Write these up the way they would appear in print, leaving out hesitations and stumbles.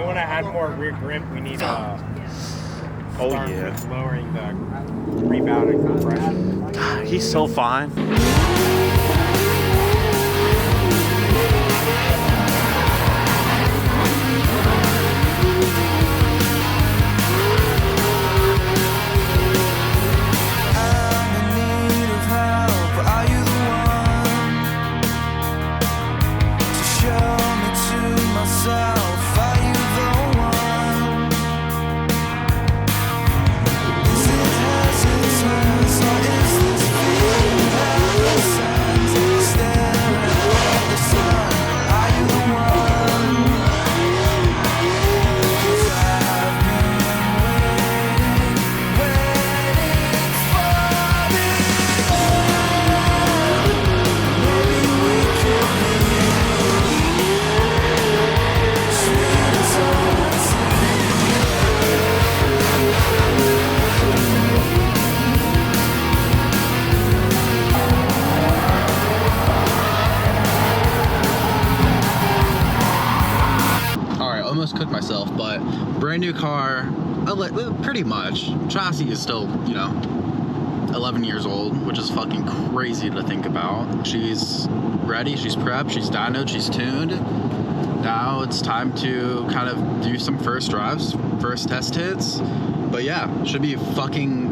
you want to add more rear grip, we need Oh yeah. lowering the rebound and compression. He's so fine. Almost cooked myself, but brand new car, pretty much. Chassis is still, you know, 11 years old, which is fucking crazy to think about. She's ready, she's prepped, she's dynoed, she's tuned. Now it's time to kind of do some first drives, first test hits. But yeah, should be fucking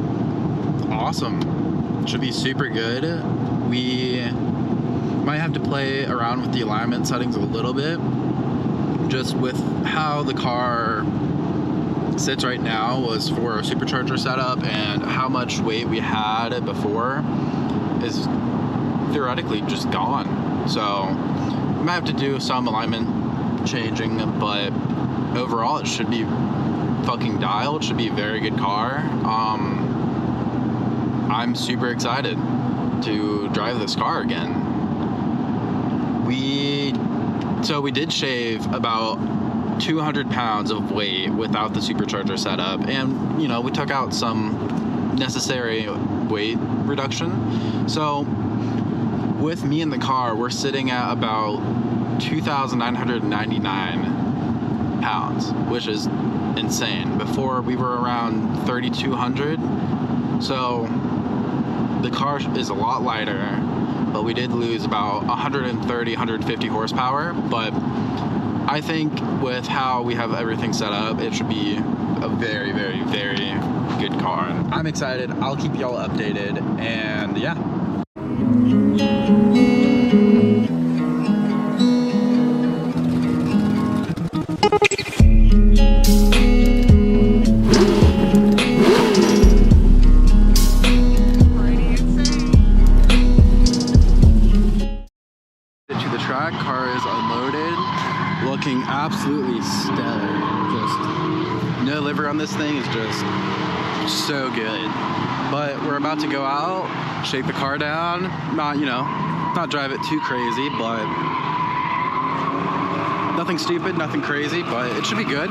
awesome. Should be super good. We might have to play around with the alignment settings a little bit, just with how the car sits right now was for a supercharger setup, and how much weight we had before is theoretically just gone. So we might have to do some alignment changing, but overall it should be fucking dialed. It should be a very good car. I'm super excited to drive this car again. So we did shave about 200 pounds of weight without the supercharger setup, and you know, we took out some necessary weight reduction. So with me in the car, we're sitting at about 2,999 pounds, which is insane. Before we were around 3,200. So the car is a lot lighter, but we did lose about 130, 150 horsepower. But I think with how we have everything set up, it should be a very, very, very good car. I'm excited. I'll keep y'all updated, and yeah. Car is unloaded, looking absolutely stellar. Just no liver on this thing is just so good. But we're about to go out, shake the car down, not drive it too crazy, but nothing stupid, nothing crazy, but it should be good.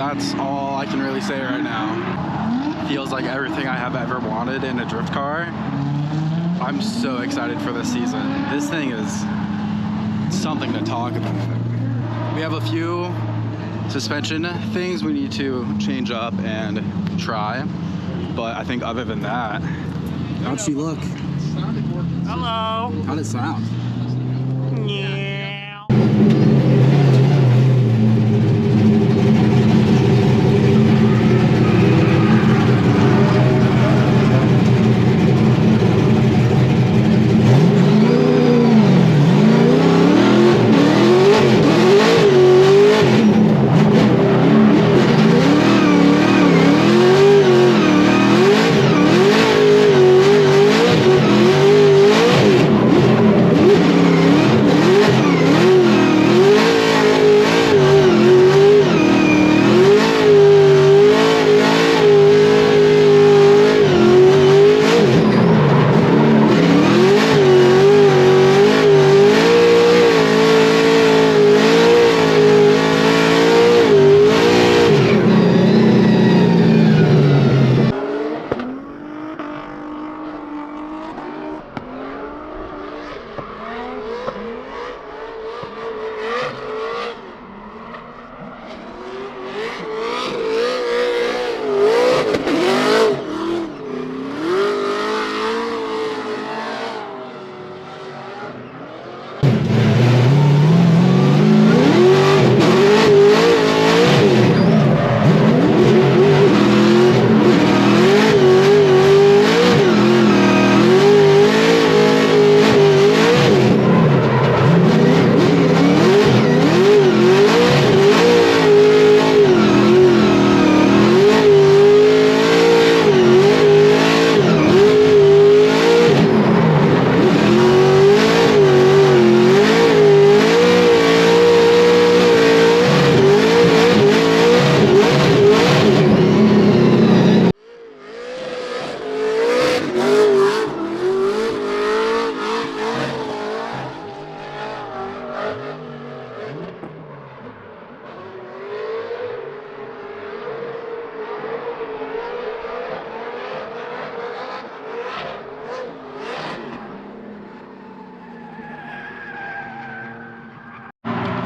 That's all I can really say right now. Feels like everything I have ever wanted in a drift car. I'm so excited for this season. This thing is something to talk about. We have a few suspension things we need to change up and try, but I think other than that, how'd she look? Hello. How'd it sound? Yeah.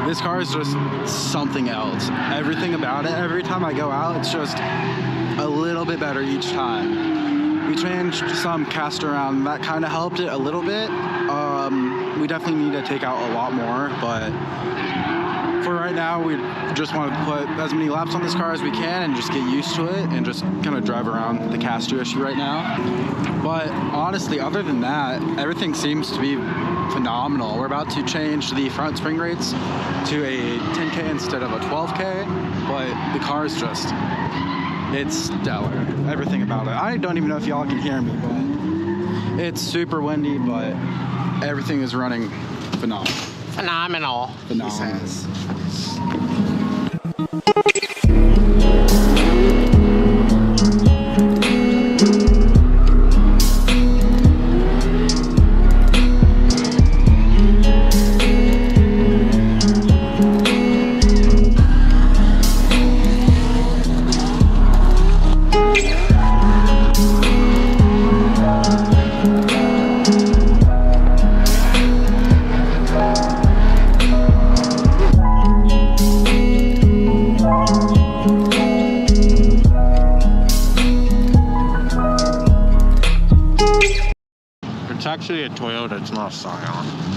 This car is just something else. Everything about it, every time I go out, it's just a little bit better each time. We changed some cast around, that kind of helped it a little bit. We definitely need to take out a lot more, but for right now, we just want to put as many laps on this car as we can and just get used to it and just kind of drive around the caster issue right now. But honestly, other than that, everything seems to be phenomenal. We're about to change the front spring rates to a 10K instead of a 12K, but the car is just, it's stellar. Everything about it. I don't even know if y'all can hear me, but it's super windy, but everything is running phenomenal. Phenomenal. Phenomenal. It's actually a Toyota, it's not a Scion.